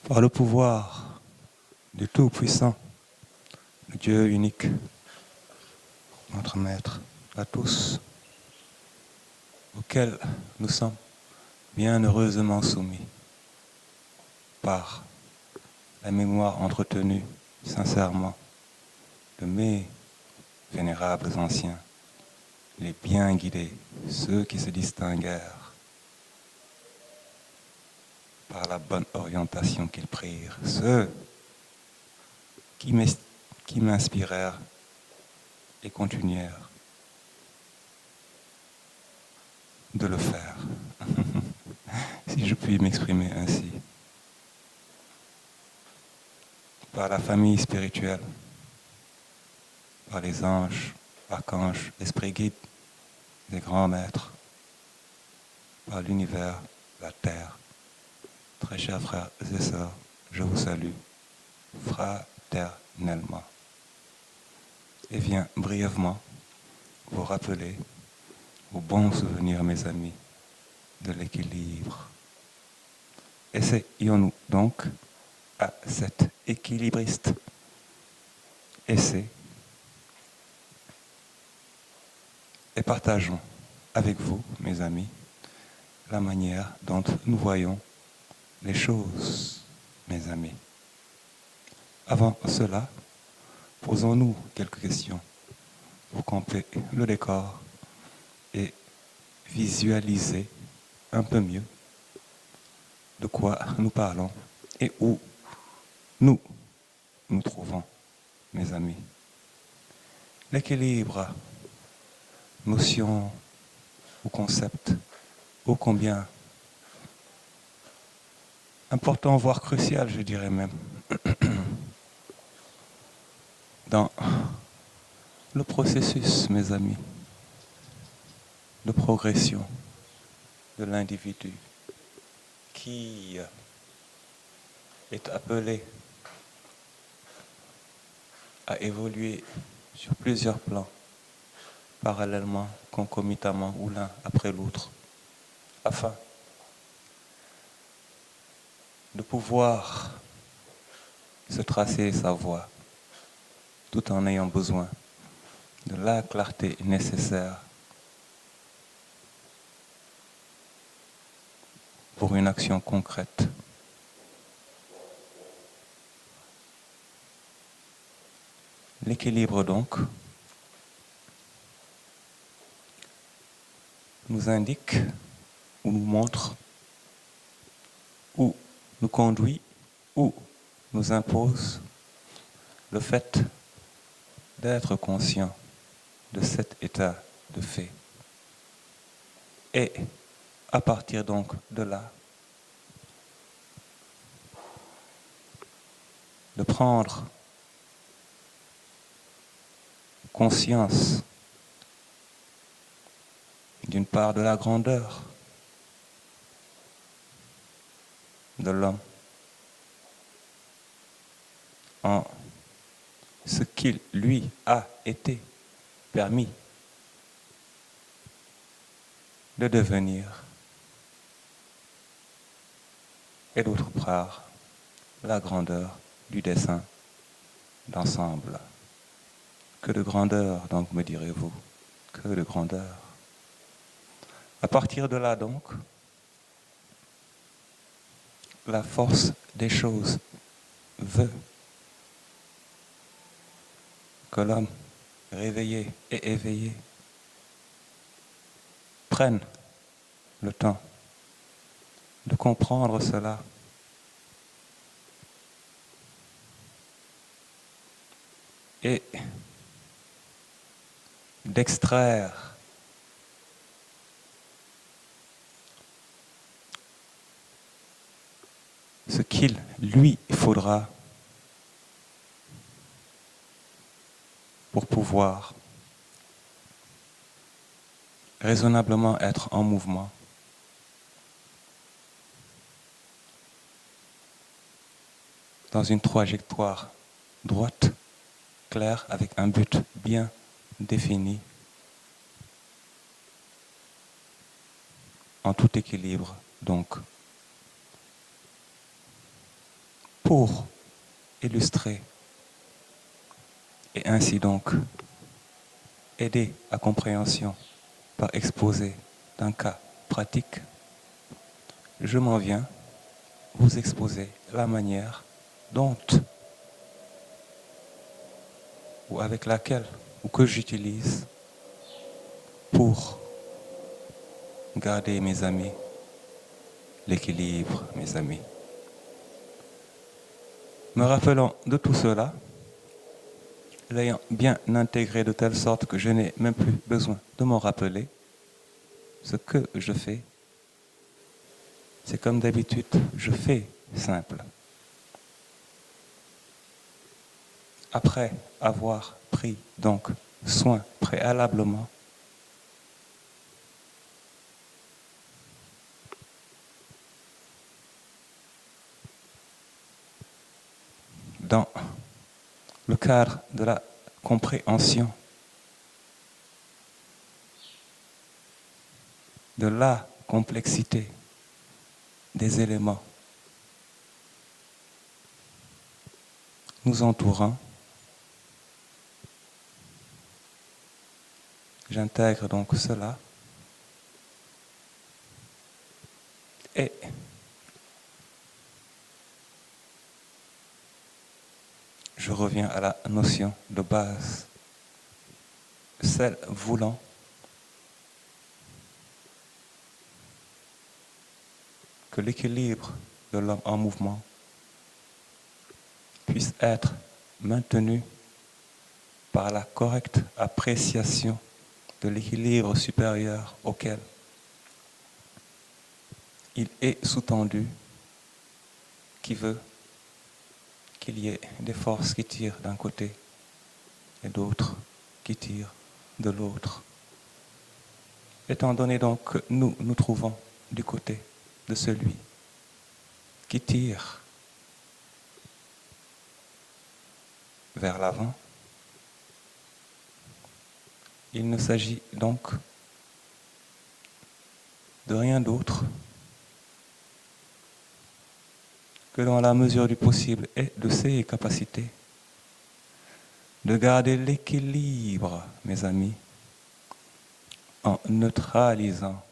Par le pouvoir du Tout-Puissant, le Dieu unique, notre Maître à tous, auquel nous sommes bien heureusement soumis par la mémoire entretenue sincèrement de mes vénérables anciens, les bien guidés, ceux qui se distinguèrent par la bonne orientation qu'ils prirent, ceux qui m'inspirèrent et continuèrent de le faire, si je puis m'exprimer ainsi, par la famille spirituelle, par les anges, archanges, esprits guides, les grands maîtres, par l'univers, la terre. Très chers frères et sœurs, je vous salue fraternellement et viens brièvement vous rappeler aux bons souvenirs, mes amis, de l'équilibre. Essayons-nous donc à cet équilibriste essai et partageons avec vous, mes amis, la manière dont nous voyons les choses, mes amis. Avant cela, posons-nous quelques questions pour camper le décor et visualiser un peu mieux de quoi nous parlons et où nous nous trouvons, mes amis. L'équilibre, notion ou concept, ô combien important, voire crucial, je dirais même, dans le processus, mes amis, de progression de l'individu qui est appelé à évoluer sur plusieurs plans, parallèlement, concomitamment ou l'un après l'autre, afin de pouvoir se tracer sa voie, tout en ayant besoin de la clarté nécessaire pour une action concrète. L'équilibre donc nous indique ou nous montre ou nous conduit ou nous impose le fait d'être conscient de cet état de fait. Et à partir donc de là, de prendre conscience d'une part de la grandeur de l'homme en ce qu'il lui a été permis de devenir, et d'autre part la grandeur du dessein d'ensemble. Que de grandeur, donc, me direz-vous, que de grandeur. À partir de là, donc, la force des choses veut que l'homme réveillé et éveillé prenne le temps de comprendre cela et d'extraire ce qu'il lui faudra pour pouvoir raisonnablement être en mouvement dans une trajectoire droite, claire, avec un but bien défini, en tout équilibre, donc. pour illustrer et ainsi donc aider à compréhension par exposé d'un cas pratique, je m'en viens vous exposer la manière dont ou avec laquelle ou que j'utilise pour garder mes amis, l'équilibre, mes amis. Me rappelant de tout cela, l'ayant bien intégré de telle sorte que je n'ai même plus besoin de m'en rappeler, ce que je fais, c'est comme d'habitude, je fais simple. Après avoir pris donc soin préalablement dans le cadre de la compréhension de la complexité des éléments nous entourant, j'intègre donc cela et je reviens à la notion de base, celle voulant que l'équilibre de l'homme en mouvement puisse être maintenu par la correcte appréciation de l'équilibre supérieur auquel il est sous-tendu, qui veut qu'il y ait des forces qui tirent d'un côté et d'autres qui tirent de l'autre. Étant donné donc que nous nous trouvons du côté de celui qui tire vers l'avant, il ne s'agit donc de rien d'autre que dans la mesure du possible et de ses capacités, de garder l'équilibre, mes amis, en neutralisant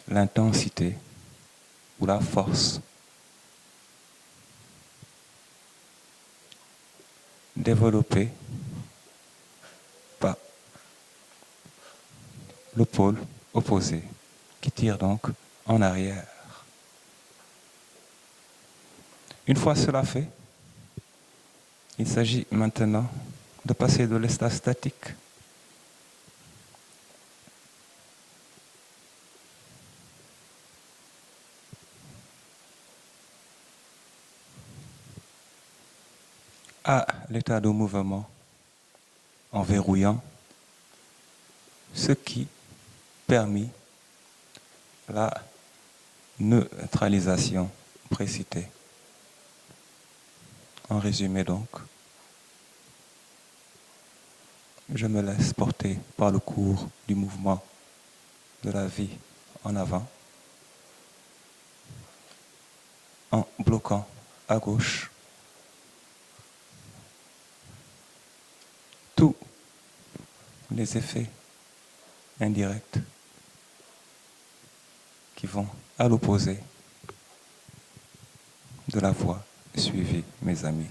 l'intensité ou la force développée par le pôle opposé qui tire donc en arrière. Une fois cela fait, il s'agit maintenant de passer de l'état statique à l'état de mouvement en verrouillant, ce qui permet la neutralisation précitée. En résumé donc, je me laisse porter par le cours du mouvement de la vie en avant, en bloquant à gauche tous les effets indirects qui vont à l'opposé de la voie suivie, mes amis.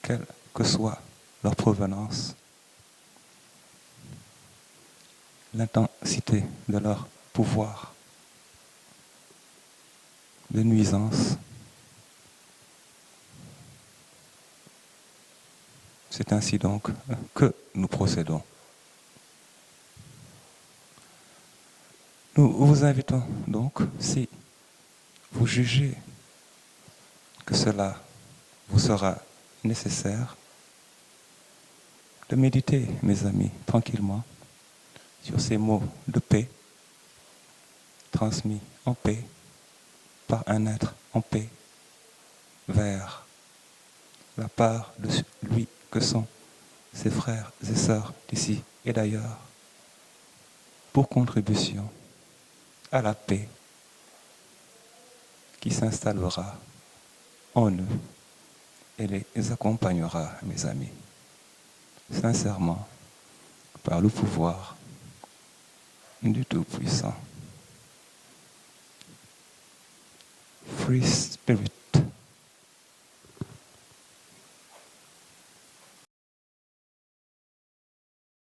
Quelle que soit leur provenance, l'intensité de leur pouvoir de nuisance, c'est ainsi donc que nous procédons. Nous vous invitons donc, si vous jugez que cela vous sera nécessaire, de méditer, mes amis, tranquillement, sur ces mots de paix, transmis en paix, par un être en paix, vers la part de lui que sont ses frères et sœurs d'ici et d'ailleurs, pour contribution à la paix qui s'installera en eux et les accompagnera, mes amis, sincèrement, par le pouvoir du Tout-Puissant. Free Spirit.